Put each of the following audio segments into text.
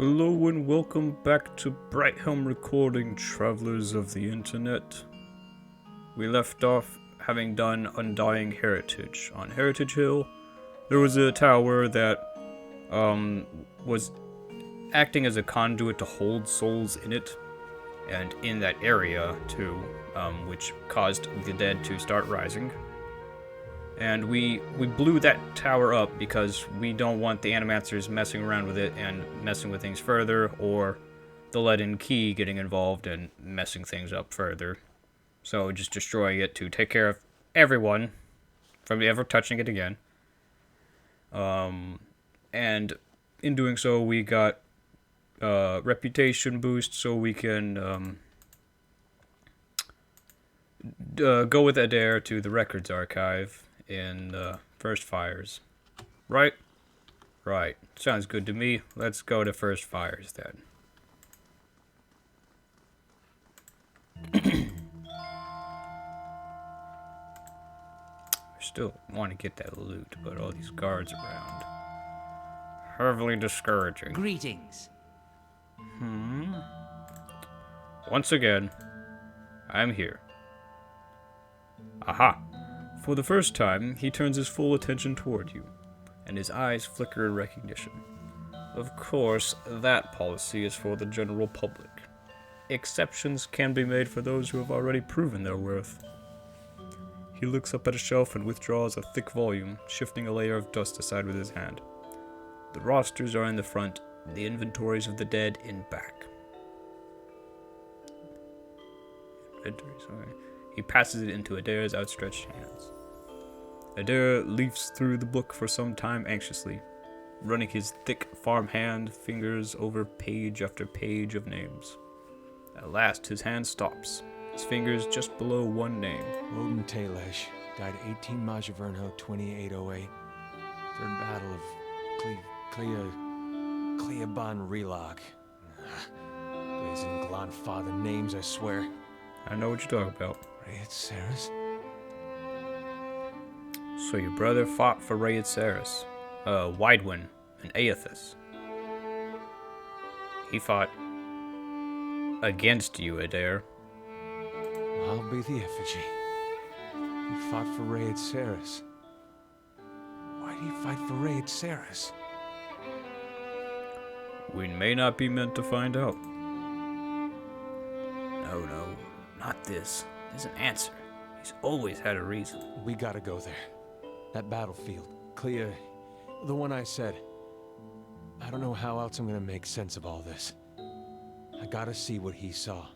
Hello and welcome back to Brighthelm Recording, travelers of the internet. We left off having done Undying Heritage. On Heritage Hill, there was a tower that was acting as a conduit to hold souls in it, and in that area too, which caused the dead to start rising. And we blew that tower up because we don't want the Animancers messing around with it and messing with things further, or the leaden key getting involved and messing things up further. So just destroying it to take care of everyone from ever touching it again. And in doing so, we got reputation boost, so we can go with Adair to the records archive in the First Fires. Right? Right. Sounds good to me. Let's go to First Fires then. I still want to get that loot, but all these guards around. Heavily discouraging. Greetings. Once again, I'm here. Aha! For the first time, he turns his full attention toward you, and his eyes flicker in recognition. Of course, that policy is for the general public. Exceptions can be made for those who have already proven their worth. He looks up at a shelf and withdraws a thick volume, shifting a layer of dust aside with his hand. The rosters are in the front, the inventories of the dead in back. Inventories, okay. He passes it into Adair's outstretched hands. Adair leafs through the book for some time anxiously, running his thick farmhand fingers over page after page of names. At last, his hand stops, his fingers just below one name. Roden Talesh, died 18 Majavernho, 2808. Third Battle of Cleaban Relog. Blazing Glanfather names, I swear. I know what you're talking about. Rayet Saris? So your brother fought for Rayet Saris, Widewin, and Aethys. He fought against you, Adair. I'll be the effigy. He fought for Rayet Saris. Why did he fight for Rayet Saris? We may not be meant to find out. No, not this. There's an answer. He's always had a reason. We gotta go there. That battlefield. Clea, the one I said. I don't know how else I'm gonna make sense of all this. I gotta see what he saw.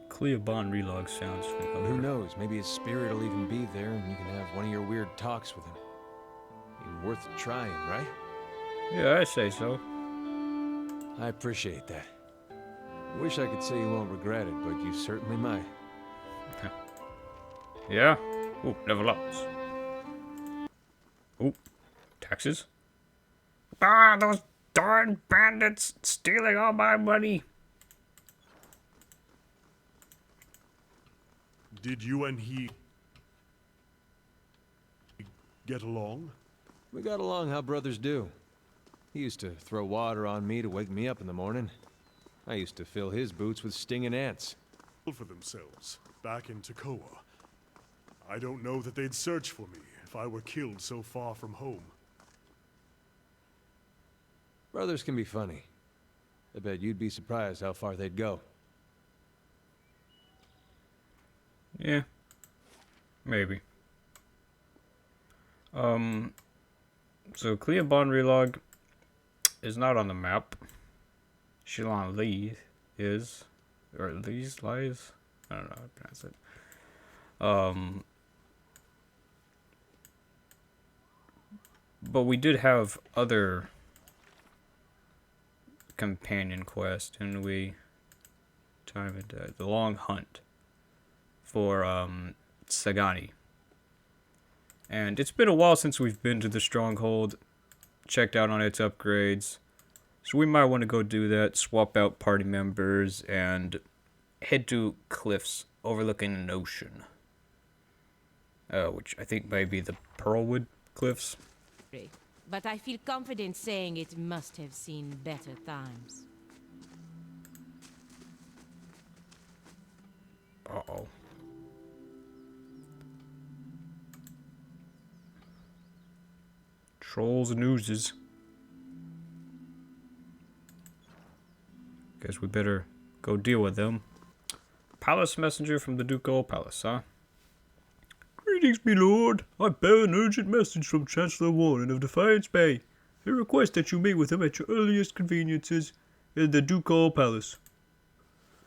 Cleaban Relog sounds familiar. Who knows? Maybe his spirit will even be there and you can have one of your weird talks with him. Be worth trying, right? Yeah, I say so. I appreciate that. I wish I could say you won't regret it, but you certainly might. Yeah? Ooh, level ups. Ooh, taxes? Ah, those darn bandits stealing all my money. Did you and he get along? We got along how brothers do. He used to throw water on me to wake me up in the morning. I used to fill his boots with stinging ants. For themselves, back in Tekoa. I don't know that they'd search for me if I were killed so far from home. Brothers can be funny. I bet you'd be surprised how far they'd go. Yeah. Maybe. So Cleaban Relog is not on the map. Shilon Lee is. Or Lee's Lies? I don't know how to pronounce it. But we did have other companion quests, and we time it the Long Hunt for Sagani. And it's been a while since we've been to the stronghold, checked out on its upgrades. So we might want to go do that, swap out party members, and head to cliffs overlooking an ocean. Which I think might be the Pearlwood Cliffs. But I feel confident saying it must have seen better times. Uh-oh. Trolls and oozes. Guess we better go deal with them. Palace messenger from the Ducal Palace, huh? Greetings, my lord. I bear an urgent message from Chancellor Warren of Defiance Bay. He requests that you meet with him at your earliest conveniences in the Ducal Palace.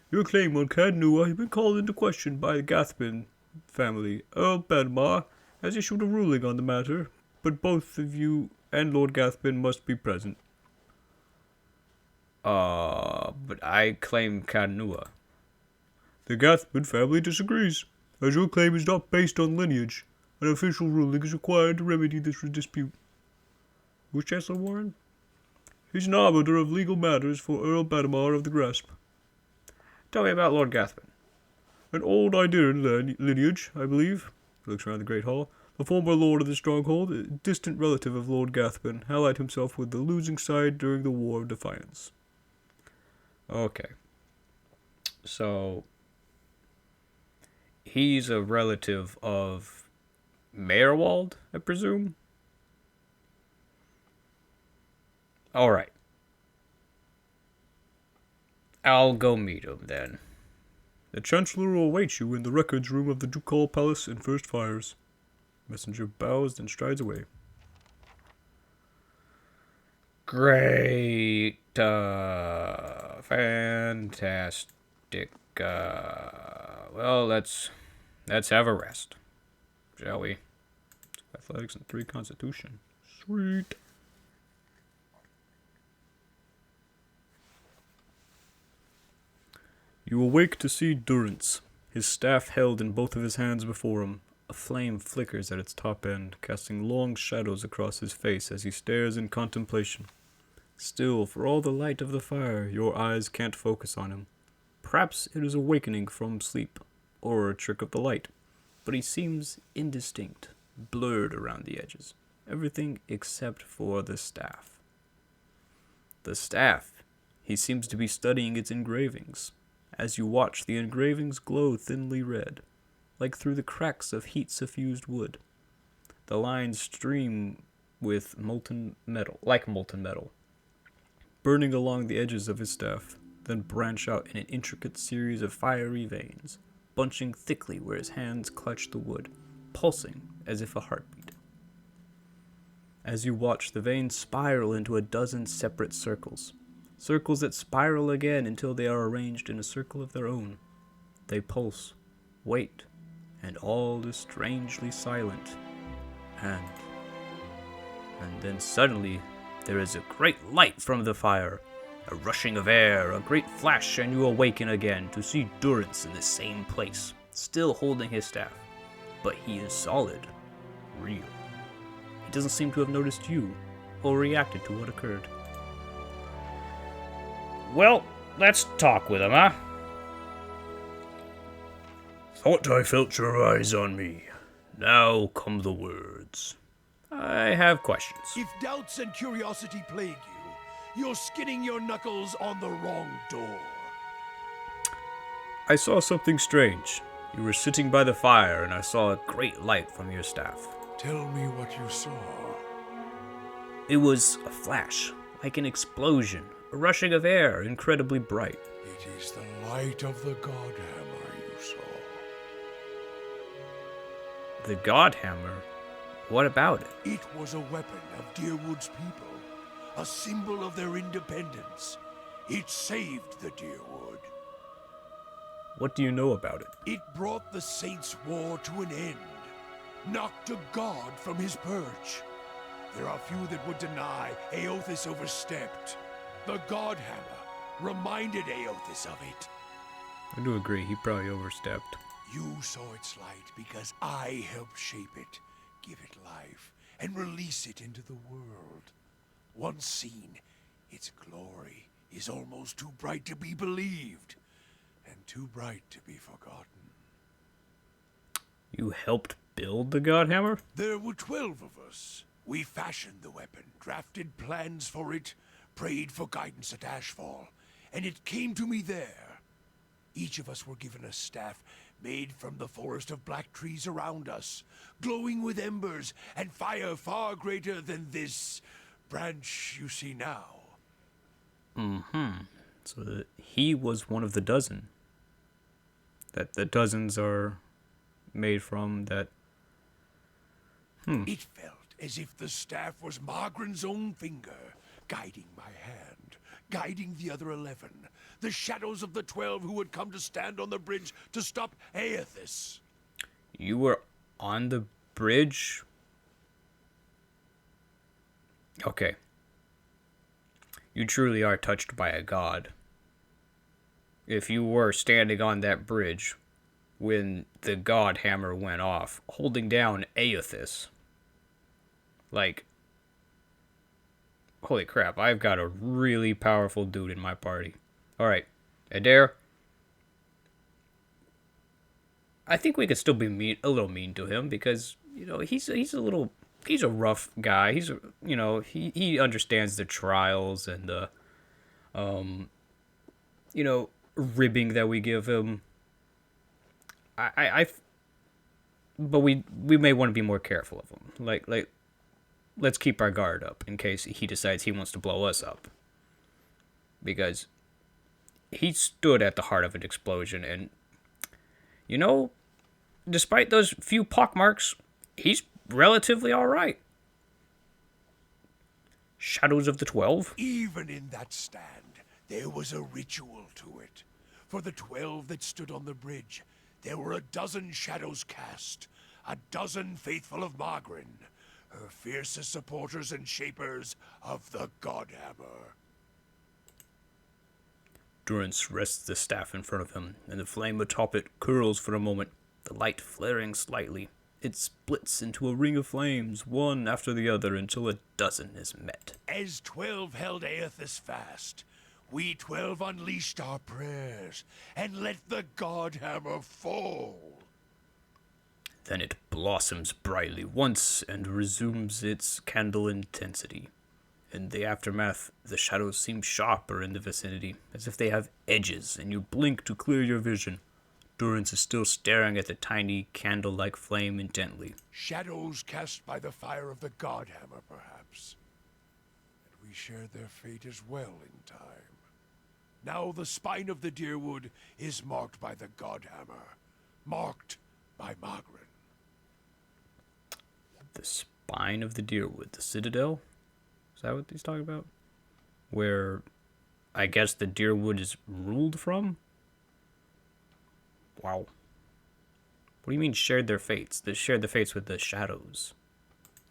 Your claim on Cadnua has been called into question by the Gathman family. Earl Badmar has issued a ruling on the matter, but both of you and Lord Gathman must be present. But I claim Cadnua. The Gathman family disagrees, as your claim is not based on lineage. An official ruling is required to remedy this dispute. Who's Chancellor Warren? He's an arbiter of legal matters for Earl Badmar of the Grasp. Tell me about Lord Gathman. An old Iderian lineage, I believe. He looks around the Great Hall. The former lord of the stronghold, a distant relative of Lord Gathman, allied himself with the losing side during the War of Defiance. Okay. So, he's a relative of Mayorwald, I presume? Alright. I'll go meet him then. The Chancellor will await you in the records room of the Ducal Palace in First Fires. Messenger bows and strides away. Great. Fantastic. Well, let's have a rest, shall we? 2 athletics and 3 constitution. Sweet. You awake to see Durance, his staff held in both of his hands before him. A flame flickers at its top end, casting long shadows across his face as he stares in contemplation. Still, for all the light of the fire, your eyes can't focus on him. Perhaps it is awakening from sleep, or a trick of the light, but he seems indistinct, blurred around the edges. Everything except for the staff. The staff. He seems to be studying its engravings. As you watch, the engravings glow thinly red, like through the cracks of heat-suffused wood. The lines stream with molten metal, burning along the edges of his staff, then branch out in an intricate series of fiery veins, bunching thickly where his hands clutch the wood, pulsing as if a heartbeat. As you watch, the veins spiral into a dozen separate circles. Circles that spiral again until they are arranged in a circle of their own. They pulse, wait, and all is strangely silent. And then suddenly, there is a great light from the fire, a rushing of air, a great flash, and you awaken again to see Durance in the same place, still holding his staff. But he is solid, real. He doesn't seem to have noticed you, or reacted to what occurred. Well, let's talk with him, huh? Thought I felt your eyes on me. Now come the words. I have questions. If doubts and curiosity plague you, you're skinning your knuckles on the wrong door. I saw something strange. You were sitting by the fire, and I saw a great light from your staff. Tell me what you saw. It was a flash, like an explosion, a rushing of air, incredibly bright. It is the light of the Godhammer you saw. The Godhammer? What about it? It was a weapon of Deerwood's people, a symbol of their independence. It saved the Deerwood. What do you know about it? It brought the Saints' War to an end, knocked a god from his perch. There are few that would deny Aothis overstepped. The Godhammer reminded Aothis of it. I do agree, he probably overstepped. You saw its light because I helped shape it, give it life, and release it into the world. Once seen, its glory is almost too bright to be believed, and too bright to be forgotten. You helped build the Godhammer? There were 12 of us. We fashioned the weapon, drafted plans for it, prayed for guidance at Ashfall, and it came to me there. Each of us were given a staff made from the forest of black trees around us, glowing with embers and fire far greater than this branch you see now. So he was one of the dozen. That the dozens are made from that. It felt as if the staff was Margaren's own finger, guiding my hand, guiding the other 11, the shadows of the 12 who would come to stand on the bridge to stop Aethys. You were on the bridge? Okay. You truly are touched by a god. If you were standing on that bridge when the god hammer went off, holding down Aethys, like, holy crap, I've got a really powerful dude in my party. Alright, Adair, I think we could still be a little mean to him because, you know, he's a rough guy. He understands the trials and the, ribbing that we give him. But we may want to be more careful of him. Like, let's keep our guard up in case he decides he wants to blow us up. Because he stood at the heart of an explosion and, you know, despite those few pockmarks, he's relatively alright. Shadows of the 12? Even in that stand, there was a ritual to it. For the 12 that stood on the bridge, there were 12 shadows cast, 12 faithful of Margren, her fiercest supporters and shapers of the Godhammer. Durance rests the staff in front of him, and the flame atop it curls for a moment, the light flaring slightly. It splits into a ring of flames, one after the other, until 12 is met. As 12 held Aethys fast, we 12 unleashed our prayers and let the Godhammer fall. Then it blossoms brightly once and resumes its candle intensity. In the aftermath, the shadows seem sharper in the vicinity, as if they have edges, and you blink to clear your vision. Durance is still staring at the tiny, candle-like flame intently. Shadows cast by the fire of the Godhammer, perhaps. And we shared their fate as well in time. Now the spine of the Deerwood is marked by the Godhammer, marked by Margaret. The spine of the Deerwood, the Citadel? Is that what he's talking about? Where, I guess, the Deerwood is ruled from? Wow. What do you mean shared their fates? They shared their fates with the shadows.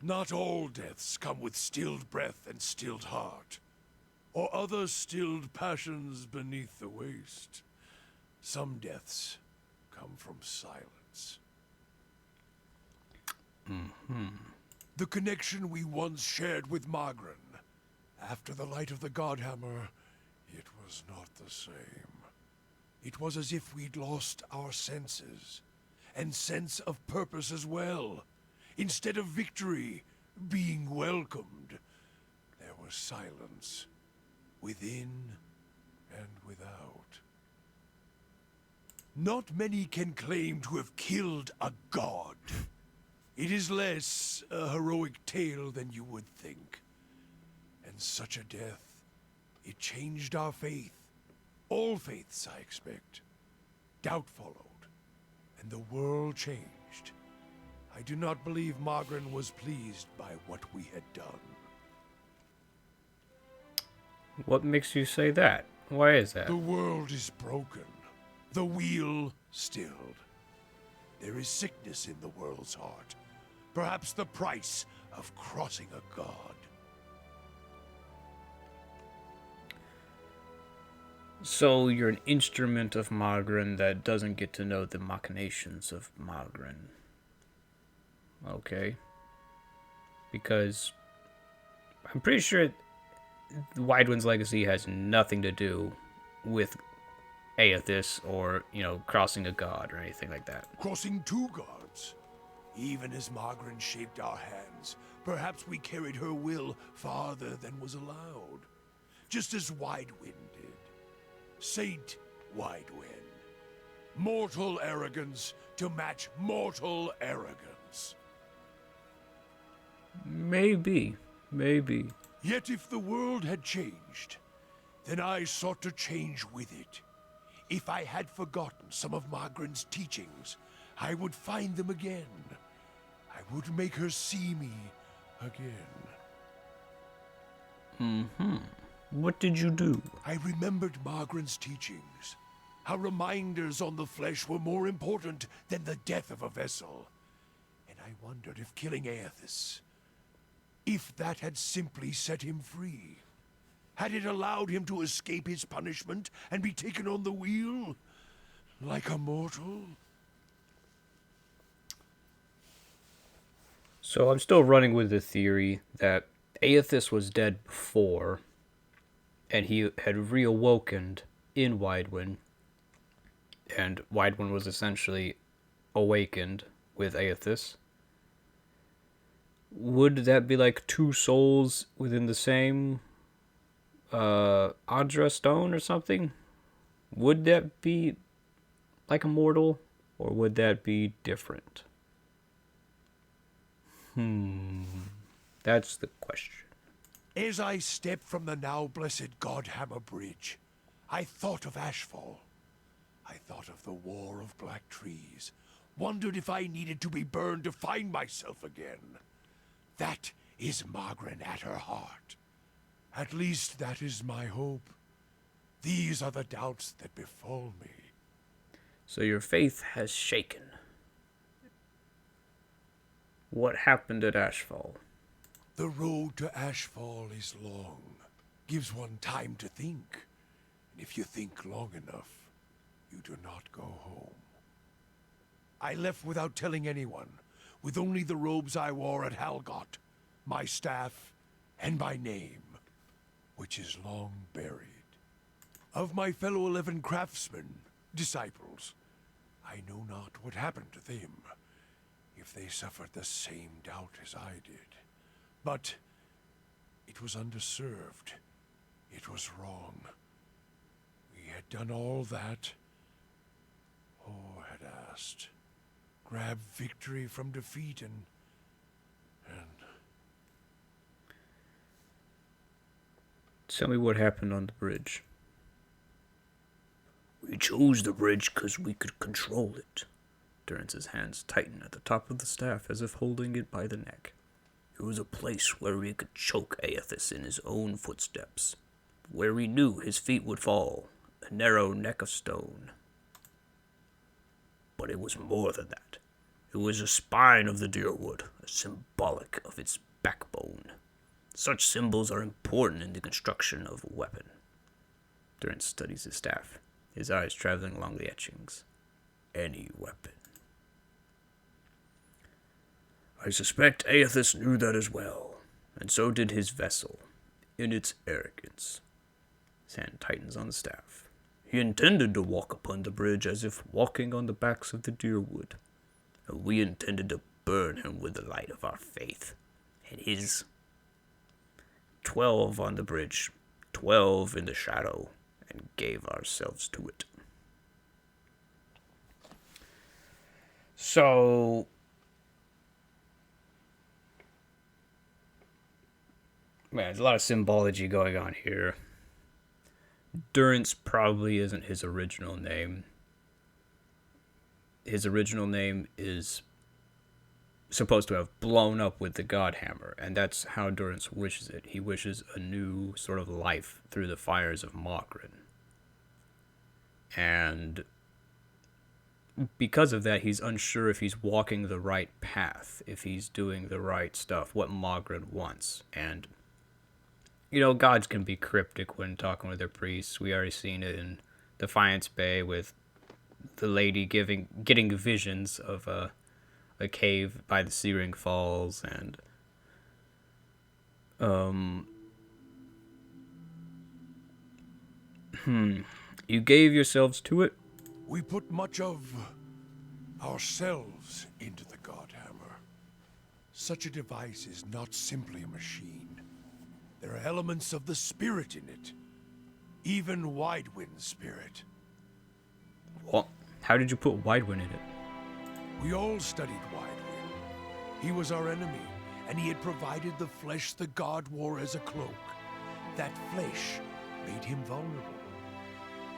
Not all deaths come with stilled breath and stilled heart, or other stilled passions beneath the waste. Some deaths come from silence. The connection we once shared with Margren, after the light of the Godhammer, it was not the same. It was as if we'd lost our senses, and sense of purpose as well. Instead of victory, being welcomed, there was silence, within and without. Not many can claim to have killed a god. It is less a heroic tale than you would think. And such a death, it changed our faith. All faiths, I expect. Doubt followed, and the world changed. I do not believe Margren was pleased by what we had done. What makes you say that? Why is that? The world is broken. The wheel stilled. There is sickness in the world's heart. Perhaps the price of crossing a god. So you're an instrument of Margren that doesn't get to know the machinations of Margren. Okay. Because I'm pretty sure Widewind's legacy has nothing to do with Aethys or, crossing a god or anything like that. Crossing two gods. Even as Margren shaped our hands, perhaps we carried her will farther than was allowed. Just as Widewind did. Saint Widewind. Mortal arrogance to match mortal arrogance. Maybe. Maybe. Yet if the world had changed, then I sought to change with it. If I had forgotten some of Margaret's teachings, I would find them again. I would make her see me again. What did you do? I remembered Margaret's teachings. How reminders on the flesh were more important than the death of a vessel. And I wondered if killing Aethys, if that had simply set him free. Had it allowed him to escape his punishment and be taken on the wheel? Like a mortal? So I'm still running with the theory that Aethys was dead before, and he had reawakened in Widewind, and Widewind was essentially awakened with Aethys. Would that be like two souls within the same Adra stone or something? Would that be like a mortal, or would that be different? That's the question. As I stepped from the now blessed Godhammer Bridge, I thought of Ashfall. I thought of the War of Black Trees. Wondered if I needed to be burned to find myself again. That is Margaret at her heart. At least that is my hope. These are the doubts that befall me. So your faith has shaken. What happened at Ashfall? The road to Ashfall is long. Gives one time to think. And if you think long enough, you do not go home. I left without telling anyone, with only the robes I wore at Halgot, my staff, and my name, which is long buried. Of my fellow 11 craftsmen, disciples, I know not what happened to them, if they suffered the same doubt as I did. But it was underserved. It was wrong. We had done all that Or had asked. Grab victory from defeat and... Tell me what happened on the bridge. We chose the bridge because we could control it. Durance's hands tighten at the top of the staff as if holding it by the neck. It was a place where we could choke Aethys in his own footsteps, where we knew his feet would fall, a narrow neck of stone. But it was more than that. It was a spine of the deerwood, a symbolic of its backbone. Such symbols are important in the construction of a weapon. Durance studies his staff, his eyes traveling along the etchings. Any weapon. I suspect Aethys knew that as well, and so did his vessel, in its arrogance. His hand tightens on the staff. He intended to walk upon the bridge as if walking on the backs of the deerwood, and we intended to burn him with the light of our faith, and his 12 on the bridge, 12 in the shadow, and gave ourselves to it. So... man, there's a lot of symbology going on here. Durance probably isn't his original name. His original name is supposed to have blown up with the Godhammer, and that's how Durance wishes it. He wishes a new sort of life through the fires of Margaret. And because of that, he's unsure if he's walking the right path, if he's doing the right stuff, what Margaret wants. And you know, gods can be cryptic when talking with their priests. We already seen it in Defiance Bay with the lady getting visions of a cave by the Searing Falls, and you gave yourselves to it? We put much of ourselves into the Godhammer. Such a device is not simply a machine. There are elements of the spirit in it. Even Widewind's spirit. Well, How did you put Widewind in it? We all studied Widewind. He was our enemy, and he had provided the flesh the god wore as a cloak. That flesh made him vulnerable.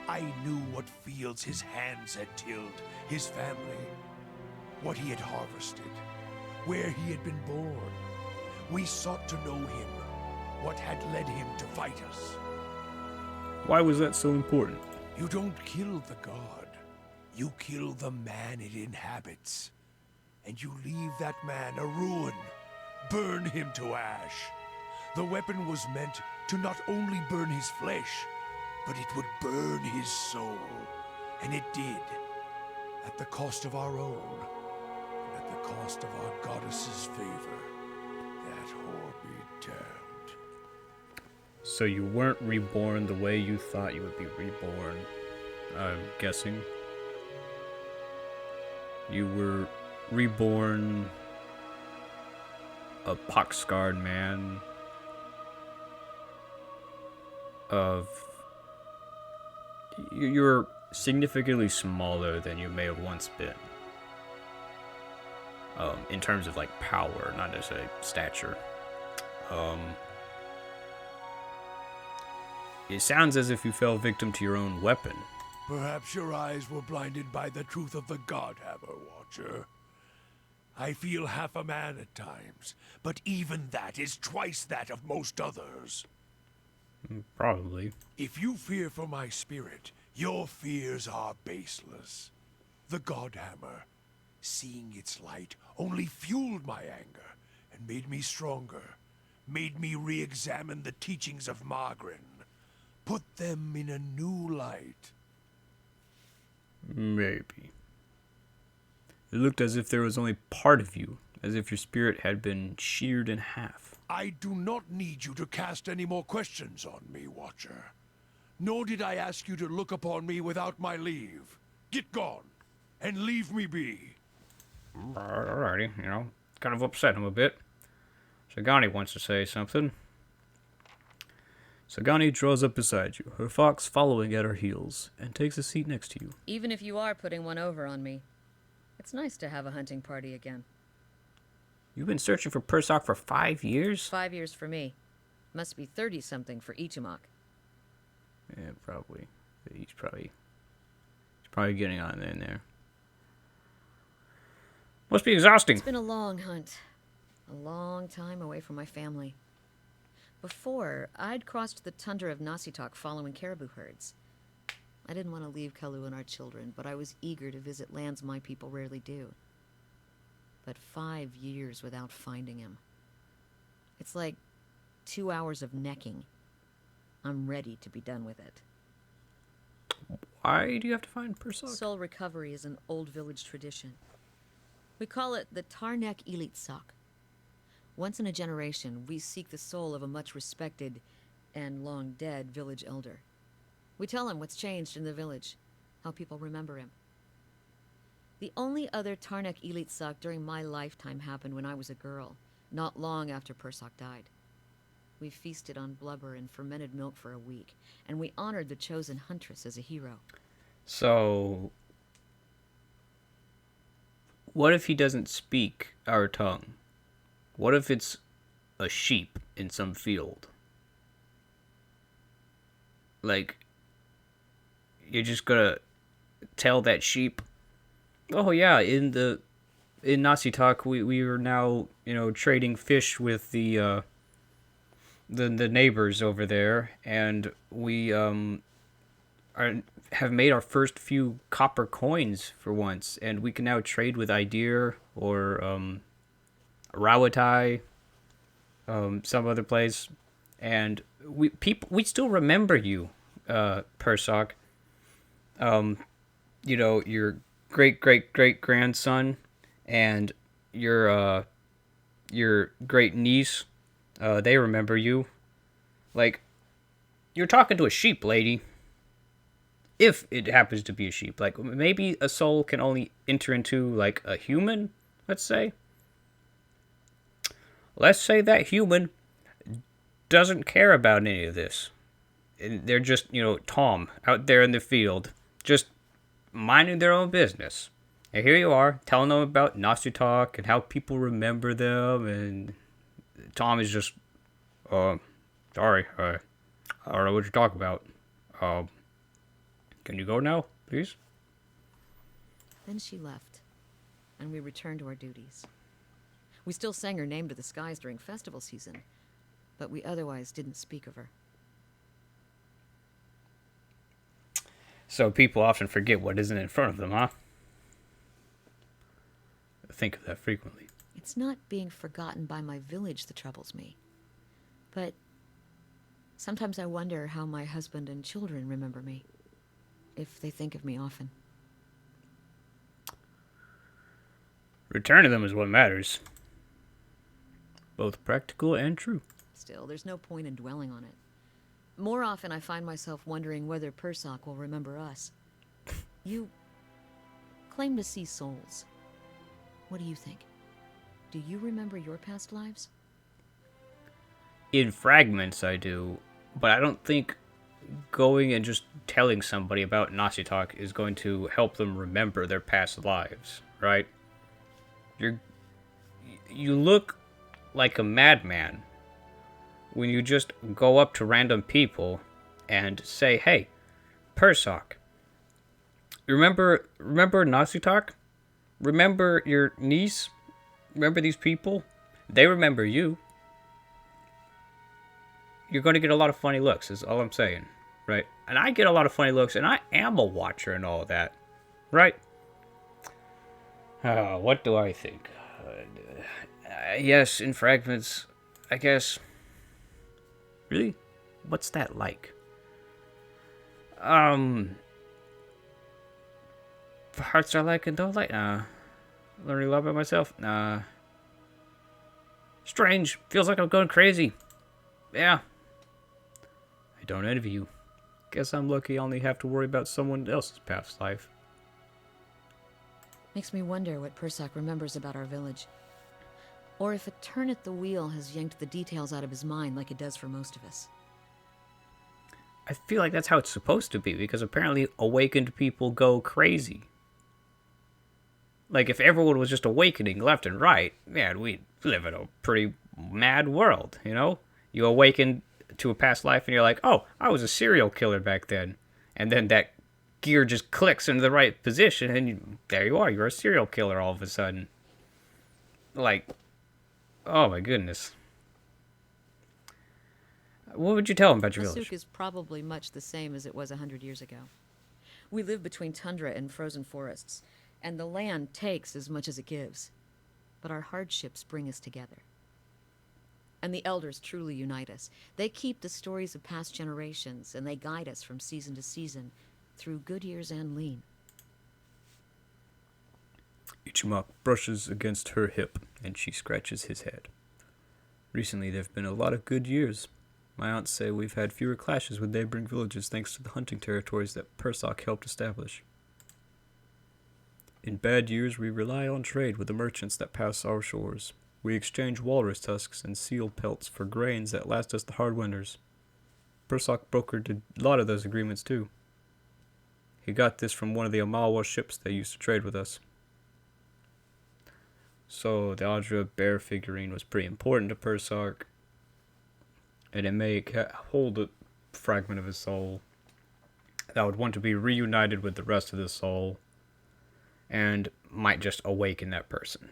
I knew what fields his hands had tilled, his family, what he had harvested, where he had been born. We sought to know him, what had led him to fight us. Why was that so important? You don't kill the god. You kill the man it inhabits. And you leave that man a ruin. Burn him to ash. The weapon was meant to not only burn his flesh, but it would burn his soul. And it did. At the cost of our own. And at the cost of our goddess's favor. That whore be damned. So you weren't reborn the way you thought you would be reborn, I'm guessing. You were reborn a pox-scarred man of... You're significantly smaller than you may have once been. In terms of, like, power, not necessarily stature. It sounds as if you fell victim to your own weapon. Perhaps your eyes were blinded by the truth of the Godhammer, Watcher. I feel half a man at times, but even that is twice that of most others. Probably. If you fear for my spirit, your fears are baseless. The Godhammer, seeing its light, only fueled my anger and made me stronger, made me re-examine the teachings of Margren, put them in a new light. Maybe. It looked as if there was only part of you, as if your spirit had been sheared in half. I do not need you to cast any more questions on me, Watcher. Nor did I ask you to look upon me without my leave. Get gone, and leave me be. Alrighty, kind of upset him a bit. Sagani wants to say something. Sagani draws up beside you, her fox following at her heels, and takes a seat next to you. Even if you are putting one over on me, it's nice to have a hunting party again. You've been searching for Persoc for 5 years? 5 years for me. Must be 30-something for Ichimak. Yeah, probably. He's probably getting on in there. Must be exhausting. It's been a long hunt. A long time away from my family. Before, I'd crossed the tundra of Nasitok following caribou herds. I didn't want to leave Kalu and our children, but I was eager to visit lands my people rarely do. But 5 years without finding him. It's like 2 hours of necking. I'm ready to be done with it. Why do you have to find Persoc? Soul recovery is an old village tradition. We call it the Tarnek Elitsak. Once in a generation, we seek the soul of a much respected and long dead village elder. We tell him what's changed in the village, how people remember him. The only other Tarnek Elitsak during my lifetime happened when I was a girl, not long after Persoc died. We feasted on blubber and fermented milk for a week, and we honored the chosen huntress as a hero. So, what if he doesn't speak our tongue? What if it's a sheep in some field? Like, you're just gonna tell that sheep, oh yeah, in Nasitok we are now, trading fish with the neighbors over there, and we have made our first few copper coins for once, and we can now trade with Idir or Rawatai, some other place, and we still remember you, Persoc. Your great grandson and your great niece, they remember you. Like, you're talking to a sheep, lady. If it happens to be a sheep, like maybe a soul can only enter into like a human, let's say. Let's say that human doesn't care about any of this. And they're just, Tom out there in the field, just minding their own business. And here you are, telling them about Nazi talk and how people remember them, and Tom is just, sorry, I don't know what you're talking about. Can you go now, please? Then she left, and we returned to our duties. We still sang her name to the skies during festival season, but we otherwise didn't speak of her. So people often forget what isn't in front of them, huh? I think of that frequently. It's not being forgotten by my village that troubles me, but sometimes I wonder how my husband and children remember me, if they think of me often. Returning them is what matters. Both practical and true. Still, there's no point in dwelling on it. More often I find myself wondering whether Persock will remember us. You claim to see souls. What do you think? Do you remember your past lives? In fragments, I do, but I don't think going and just telling somebody about Nazi talk is going to help them remember their past lives, right? You look like a madman when you just go up to random people and say, "Hey, Persock, remember Nazi talk? Remember your niece? Remember these people? They remember you." You're going to get a lot of funny looks, is all I'm saying, right? And I get a lot of funny looks, and I am a watcher and all that, right? What do I think? Yes, in fragments, I guess. Really? What's that like? Hearts are like and don't like. Learning a lot about myself. Strange. Feels like I'm going crazy. Yeah. I don't envy you. Guess I'm lucky I only have to worry about someone else's past life. Makes me wonder what Persock remembers about our village. Or if a turn at the wheel has yanked the details out of his mind like it does for most of us. I feel like that's how it's supposed to be, because apparently awakened people go crazy. Like, if everyone was just awakening left and right, man, we'd live in a pretty mad world, you know? You awaken to a past life and you're like, oh, I was a serial killer back then. And then that gear just clicks into the right position and there you are, you're a serial killer all of a sudden. Like, oh my goodness. What would you tell them about your village? Masuk is probably much the same as it was 100 years ago. We live between tundra and frozen forests, and the land takes as much as it gives. But our hardships bring us together. And the elders truly unite us. They keep the stories of past generations, and they guide us from season to season, through good years and lean. Ichimak brushes against her hip, and she scratches his head. Recently, there have been a lot of good years. My aunts say we've had fewer clashes with neighboring villages thanks to the hunting territories that Persock helped establish. In bad years, we rely on trade with the merchants that pass our shores. We exchange walrus tusks and seal pelts for grains that last us the hard winters. Persock brokered a lot of those agreements too. He got this from one of the Amawa ships that used to trade with us. So the Audra bear figurine was pretty important to Persock. And it may hold a fragment of his soul that would want to be reunited with the rest of the soul and might just awaken that person.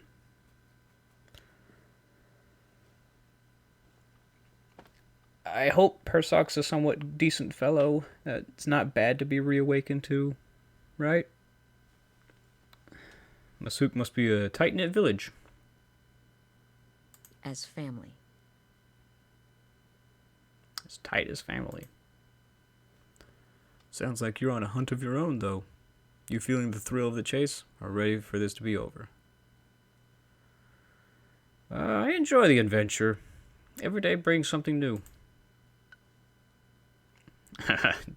I hope Persock's a somewhat decent fellow. It's not bad to be reawakened to, right? Masuk must be a tight-knit village. As family. As tight as family. Sounds like you're on a hunt of your own, though. You feeling the thrill of the chase? Are ready for this to be over? I enjoy the adventure. Every day brings something new.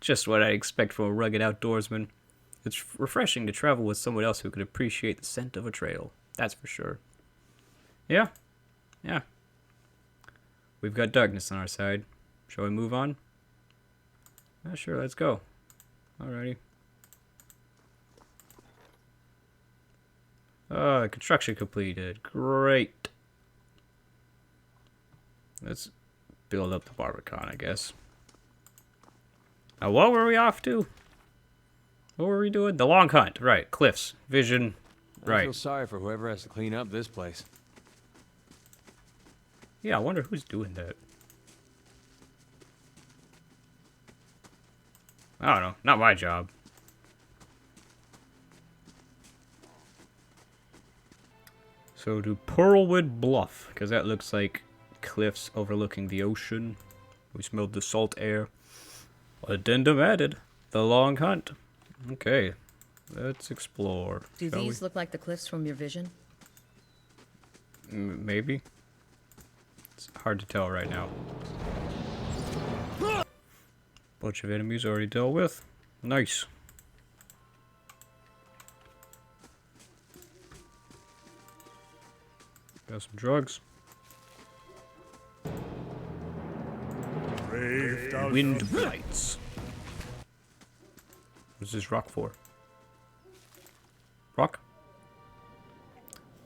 Just what I expect from a rugged outdoorsman. It's refreshing to travel with someone else who could appreciate the scent of a trail. That's for sure. Yeah. We've got darkness on our side. Shall we move on? Sure, let's go. Alrighty. Construction completed. Great. Let's build up the Barbican, I guess. Now, what were we off to? What were we doing? The long hunt. Right. Cliffs. Vision. I Right. feel sorry for whoever has to clean up this place. Yeah, I wonder who's doing that. I don't know. Not my job. So to Pearlwood Bluff, because that looks like cliffs overlooking the ocean. We smelled the salt air. Addendum added. The long hunt. Okay. Let's explore. Do shall these look like the cliffs from your vision? Maybe. It's hard to tell right now. Bunch of enemies already dealt with. Nice. Got some drugs. Braved out Wind of- blights. What's this rock for? Rock?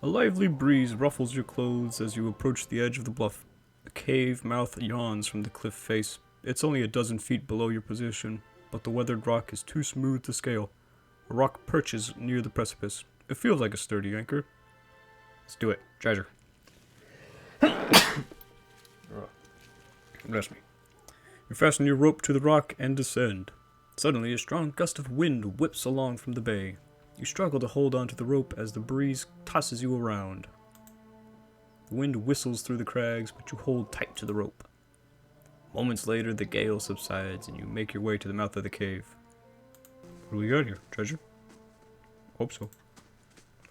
A lively breeze ruffles your clothes as you approach the edge of the bluff. A cave mouth yawns from the cliff face. It's only a dozen feet below your position, but the weathered rock is too smooth to scale. A rock perches near the precipice. It feels like a sturdy anchor. Let's do it. Treasure. Bless me. You fasten your rope to the rock and descend. Suddenly, a strong gust of wind whips along from the bay. You struggle to hold onto the rope as the breeze tosses you around. The wind whistles through the crags, but you hold tight to the rope. Moments later, the gale subsides, and you make your way to the mouth of the cave. What do we got here? Treasure? Hope so.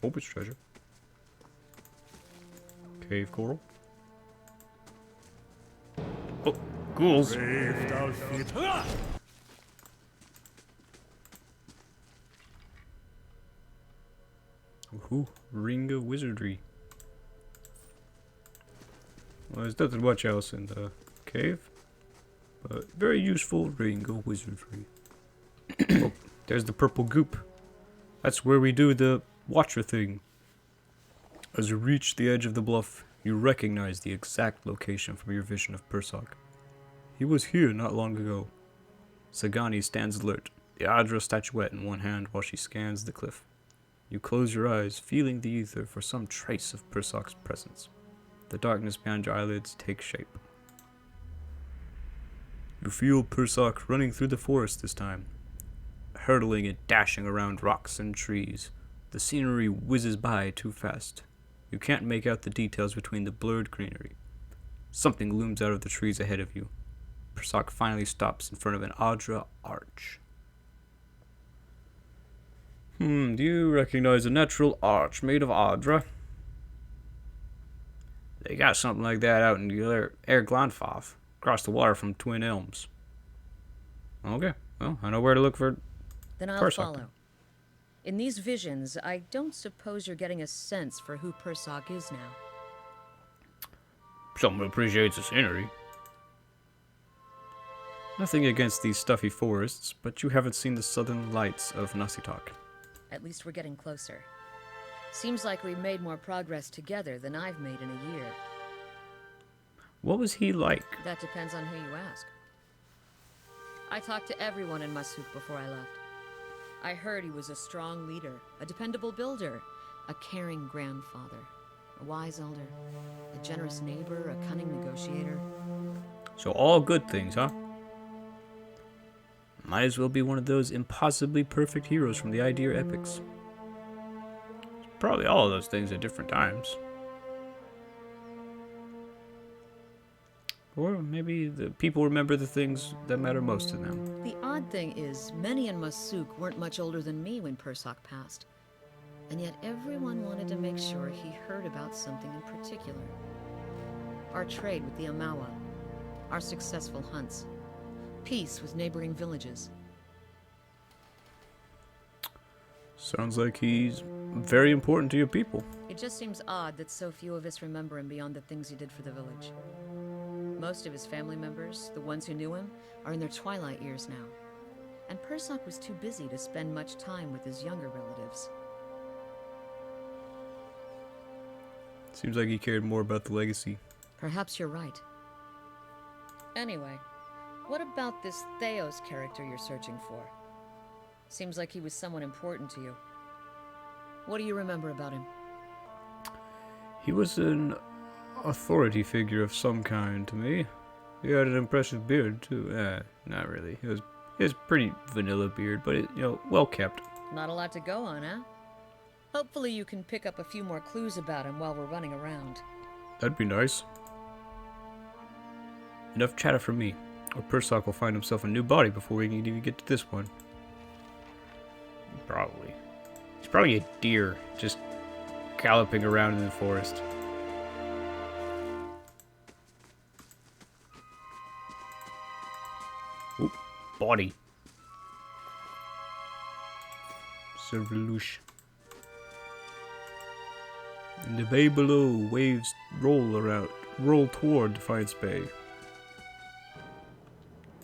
Hope it's treasure. Cave coral. Oh, ghouls. Braved out of- Ooh, ring of wizardry. Well, there's nothing much else in the cave, but very useful ring of wizardry. Oh, there's the purple goop. That's where we do the watcher thing. As you reach the edge of the bluff, you recognize the exact location from your vision of Persok. He was here not long ago. Sagani stands alert, the Adra statuette in one hand while she scans the cliff. You close your eyes, feeling the ether for some trace of Persok's presence. The darkness behind your eyelids takes shape. You feel Persok running through the forest this time, hurtling and dashing around rocks and trees. The scenery whizzes by too fast. You can't make out the details between the blurred greenery. Something looms out of the trees ahead of you. Persok finally stops in front of an Adra arch. Do you recognize a natural arch made of Adra? They got something like that out in the Air Glanfath, across the water from Twin Elms. Okay, well, I know where to look for. Then I'll Persok. follow. In these visions, I don't suppose you're getting a sense for who Persok is now. Someone appreciates the scenery. Nothing against these stuffy forests, but you haven't seen the southern lights of Nasitak. At least we're getting closer. Seems like we've made more progress together than I've made in a year. What was he like? That depends on who you ask. I talked to everyone in Masuk before I left. I heard he was a strong leader, a dependable builder, a caring grandfather, a wise elder, a generous neighbor, a cunning negotiator. So all good things, huh? Might as well be one of those impossibly perfect heroes from the Idea epics. Probably all of those things at different times. Or maybe the people remember the things that matter most to them. The odd thing is, many in Masuk weren't much older than me when Persok passed. And yet everyone wanted to make sure he heard about something in particular. Our trade with the Amawa, our successful hunts, peace with neighboring villages. Sounds like he's very important to your people. It just seems odd that so few of us remember him beyond the things he did for the village. Most of his family members, the ones who knew him, are in their twilight years now. And Persok was too busy to spend much time with his younger relatives. Seems like he cared more about the legacy. Perhaps you're right. Anyway, what about this Theos character you're searching for? Seems like he was someone important to you. What do you remember about him? He was an authority figure of some kind to me. He had an impressive beard too. Not really. He was pretty vanilla beard, but well kept. Not a lot to go on, huh? Hopefully you can pick up a few more clues about him while we're running around. That'd be nice. Enough chatter from me, or Persock will find himself a new body before we can even get to this one. Probably. He's probably a deer, just galloping around in the forest. Oop, body. Servalush. In the bay below, waves roll toward Defiance Bay.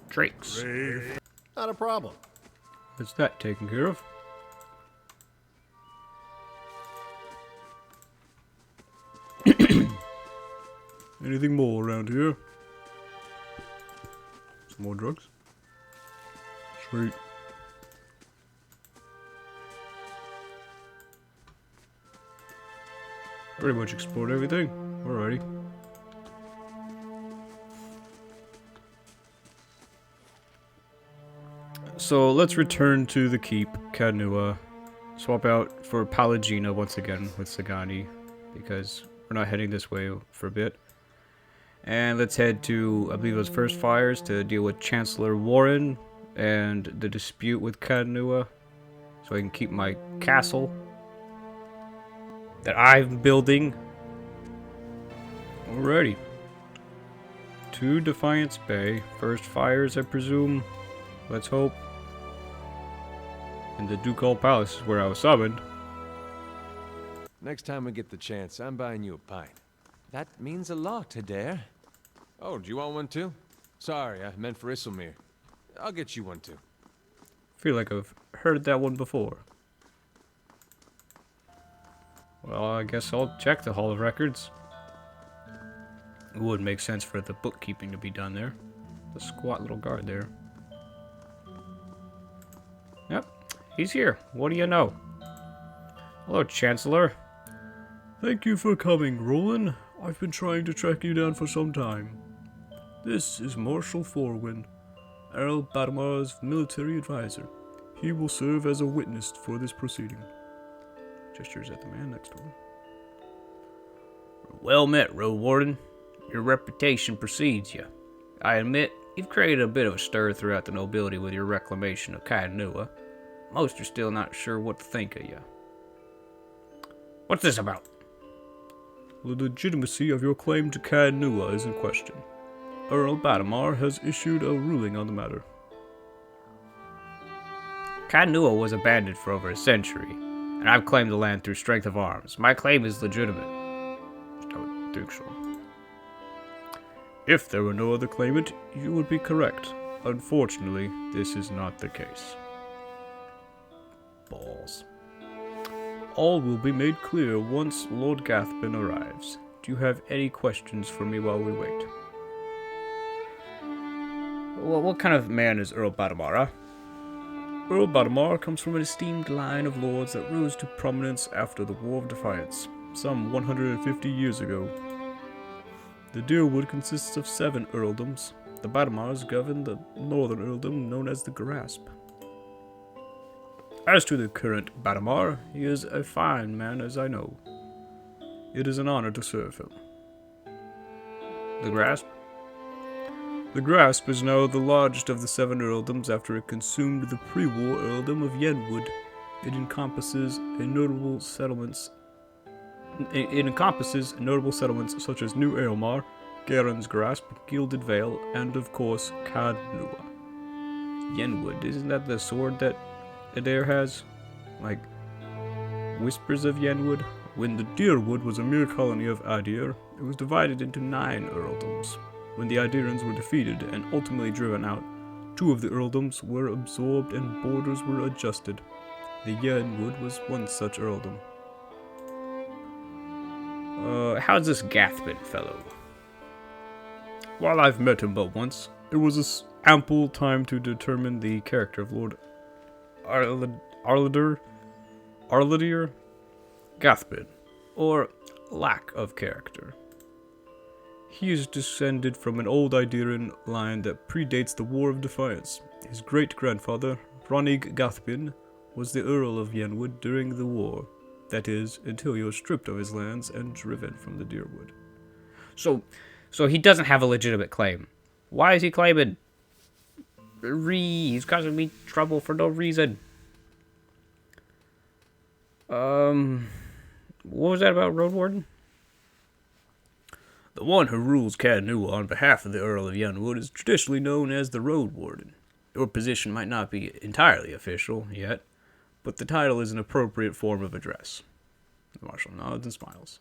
Drakes. Not a problem. That's that taken care of. Anything more around here? Some more drugs? Sweet. Pretty much explored everything. Alrighty. So let's return to the keep, Kadnua. Swap out for Palagina once again with Sagani, because we're not heading this way for a bit. And let's head to, I believe it was First Fires, to deal with Chancellor Warren and the dispute with Kadnua, so I can keep my castle that I'm building. Alrighty. To Defiance Bay. First Fires, I presume. Let's hope. And the Ducal Palace is where I was summoned. Next time we get the chance, I'm buying you a pint. That means a lot, Adair. Oh, do you want one too? Sorry, I meant for Isselmere. I'll get you one too. Feel like I've heard that one before. Well, I guess I'll check the Hall of Records. It would make sense for the bookkeeping to be done there. The squat little guard there. Yep, he's here. What do you know? Hello, Chancellor. Thank you for coming, Rollen. I've been trying to track you down for some time. This is Marshal Forwin, Earl Badamar's military advisor. He will serve as a witness for this proceeding. Gestures at the man next to him. Well met, Road Warden. Your reputation precedes you. I admit, you've created a bit of a stir throughout the nobility with your reclamation of Kadnua. Most are still not sure what to think of you. What's this about? The legitimacy of your claim to Kadnua is in question. Earl Badamar has issued a ruling on the matter. Kadnua was abandoned for over a century, and I've claimed the land through strength of arms. My claim is legitimate. I don't think so. If there were no other claimant, you would be correct. Unfortunately, this is not the case. Balls. All will be made clear once Lord Gathbin arrives. Do you have any questions for me while we wait? Well, what kind of man is Earl Badamar? Earl Badamar comes from an esteemed line of lords that rose to prominence after the War of Defiance, some 150 years ago. The Deerwood consists of 7 earldoms. The Badamars govern the northern earldom known as the Grasp. As to the current Badamar, he is a fine man as I know. It is an honor to serve him. The Grasp? The Grasp is now the largest of the 7 earldoms after it consumed the pre-war earldom of Yenwood. It encompasses notable settlements such as New Aelmar, Garen's Grasp, Gilded Vale, and of course, Kadnua. Yenwood, isn't that the sword that Adair has? Like, Whispers of Yenwood? When the Deerwood was a mere colony of Adir, it was divided into 9 earldoms. When the Idirans were defeated and ultimately driven out, 2 of the earldoms were absorbed and borders were adjusted. The Yenwood was one such earldom. How's this Gathbin fellow? While I've met him but once, it was ample time to determine the character of Lord Arlidir Gathbin, or lack of character. He is descended from an old Iderian line that predates the War of Defiance. His great-grandfather, Ronig Gathbin, was the Earl of Yenwood during the war. That is, until he was stripped of his lands and driven from the Deerwood. So he doesn't have a legitimate claim. Why is he claiming? He's causing me trouble for no reason. What was that about Road Warden? The one who rules Cadnua on behalf of the Earl of Yenwood is traditionally known as the Road Warden. Your position might not be entirely official yet, but the title is an appropriate form of address. The Marshal nods and smiles.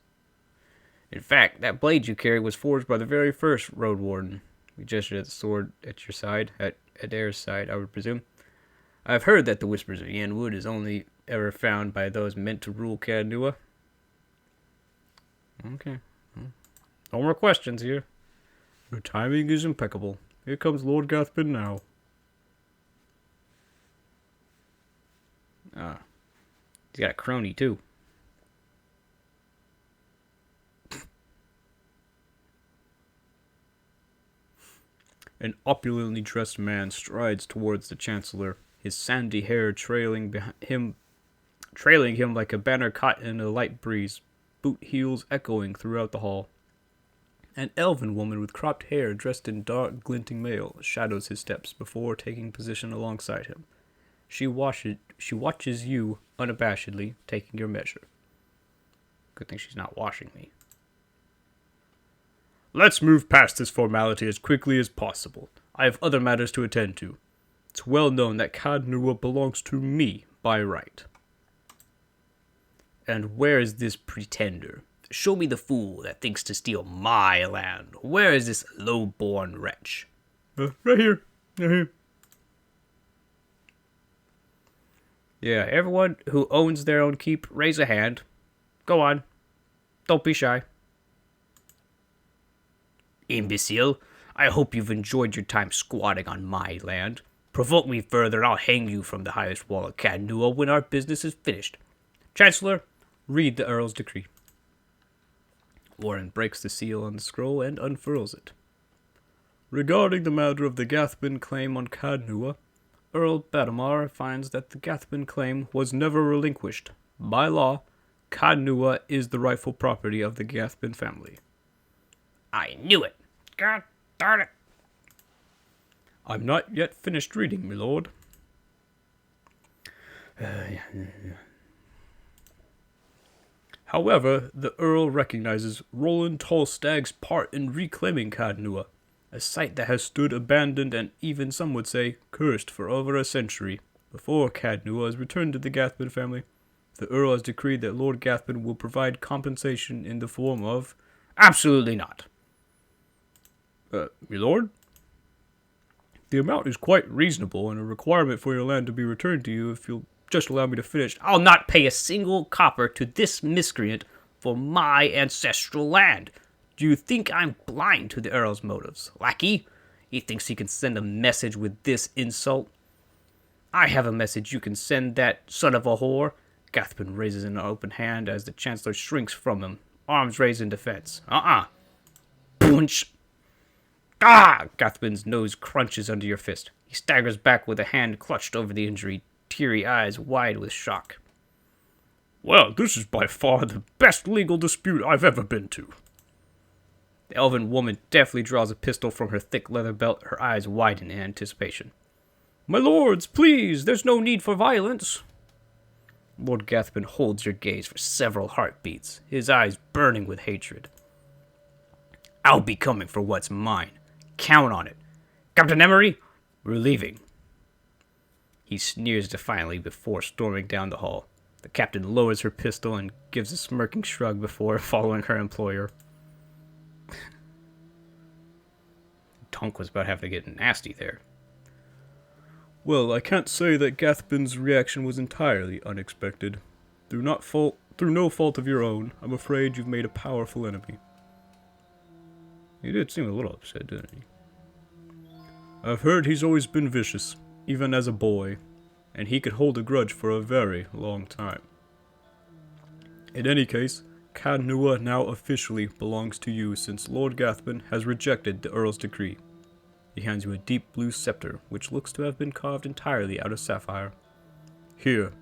In fact, that blade you carry was forged by the very first Road Warden. We gestured at the sword at your side, at Adair's side, I would presume. I've heard that the Whispers of Yenwood is only ever found by those meant to rule Cadnua. Okay. No more questions here. Your timing is impeccable. Here comes Lord Gathbin now. Ah. He's got a crony, too. An opulently dressed man strides towards the Chancellor, his sandy hair trailing him like a banner caught in a light breeze, boot heels echoing throughout the hall. An elven woman with cropped hair dressed in dark, glinting mail shadows his steps before taking position alongside him. She watches you unabashedly, taking your measure. Good thing she's not washing me. Let's move past this formality as quickly as possible. I have other matters to attend to. It's well known that Cadnua belongs to me by right. And where is this pretender? Show me the fool that thinks to steal my land. Where is this low-born wretch? Right here. Right here. Yeah, everyone who owns their own keep, raise a hand. Go on. Don't be shy. Imbecile, I hope you've enjoyed your time squatting on my land. Provoke me further, I'll hang you from the highest wall of Cadnua when our business is finished. Chancellor, read the Earl's decree. Warren breaks the seal on the scroll and unfurls it. Regarding the matter of the Gathbin claim on Cadnua, Earl Badamar finds that the Gathbin claim was never relinquished. By law, Cadnua is the rightful property of the Gathbin family. I knew it. God darn it. I'm not yet finished reading, my lord. However, the Earl recognizes Rollen Tallstag's part in reclaiming Cadnua, a site that has stood abandoned and even some would say cursed for over a century. Before Cadnua is returned to the Gathbin family, the Earl has decreed that Lord Gathbin will provide compensation in the form of... Absolutely not. My lord? The amount is quite reasonable and a requirement for your land to be returned to you if you'll just allow me to finish. I'll not pay a single copper to this miscreant for my ancestral land. Do you think I'm blind to the Earl's motives, lackey? He thinks he can send a message with this insult? I have a message you can send that son of a whore. Gathbin raises an open hand as the Chancellor shrinks from him, arms raised in defense. Punch! Ah! Gathbin's nose crunches under your fist. He staggers back with a hand clutched over the injury, teary eyes wide with shock. Well, this is by far the best legal dispute I've ever been to. The elven woman deftly draws a pistol from her thick leather belt, her eyes widen in anticipation. My lords, please, there's no need for violence. Lord Gathbin holds your gaze for several heartbeats, his eyes burning with hatred. I'll be coming for what's mine. Count on it. Captain Emery, we're leaving. He sneers defiantly before storming down the hall. The captain lowers her pistol and gives a smirking shrug before following her employer. Tonk was about to have to get nasty there. Well, I can't say that Gathbin's reaction was entirely unexpected. Through no fault through no fault of your own, I'm afraid you've made a powerful enemy. He did seem a little upset, didn't he? I've heard he's always been vicious, even as a boy, and he could hold a grudge for a very long time. In any case, Cad Nua now officially belongs to you since Lord Gathman has rejected the Earl's decree. He hands you a deep blue scepter, which looks to have been carved entirely out of sapphire. Here,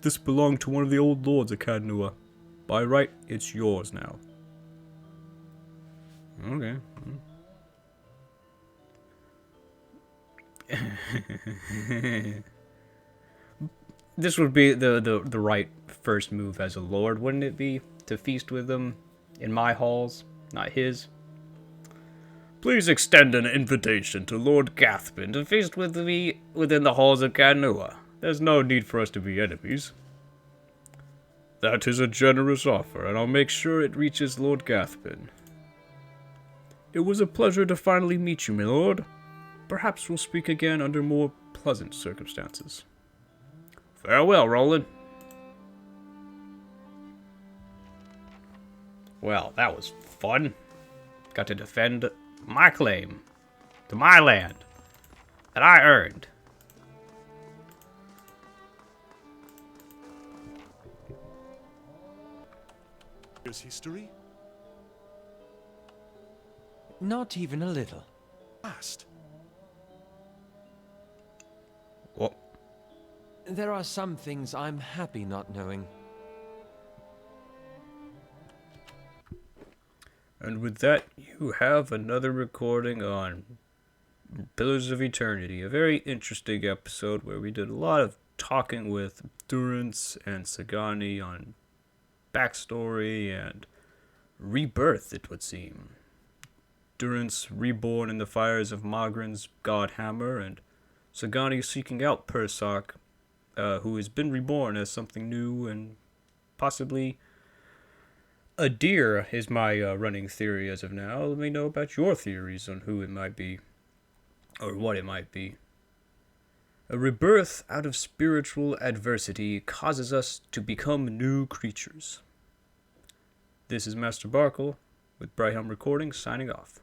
this belonged to one of the old lords of Cad Nua. By right, it's yours now. Okay. This would be the right first move as a lord, wouldn't it be? To feast with them in my halls, not his. Please extend an invitation to Lord Gathman to feast with me within the halls of Cad Nua. There's no need for us to be enemies. That is a generous offer, and I'll make sure it reaches Lord Gathman. It was a pleasure to finally meet you, my lord. Perhaps we'll speak again under more pleasant circumstances. Farewell, Rollen. Well, that was fun. Got to defend my claim to my land that I earned. Here's history. Not even a little. Past. What? There are some things I'm happy not knowing. And with that, you have another recording on Pillars of Eternity. A very interesting episode where we did a lot of talking with Durance and Sagani on backstory and rebirth, it would seem. Durance reborn in the fires of Magrin's god hammer, and Sagani seeking out Persak, who has been reborn as something new and possibly a deer is my running theory as of now. Let me know about your theories on who it might be, or what it might be. A rebirth out of spiritual adversity causes us to become new creatures. This is Master Barkle with Bright Helm Recordings signing off.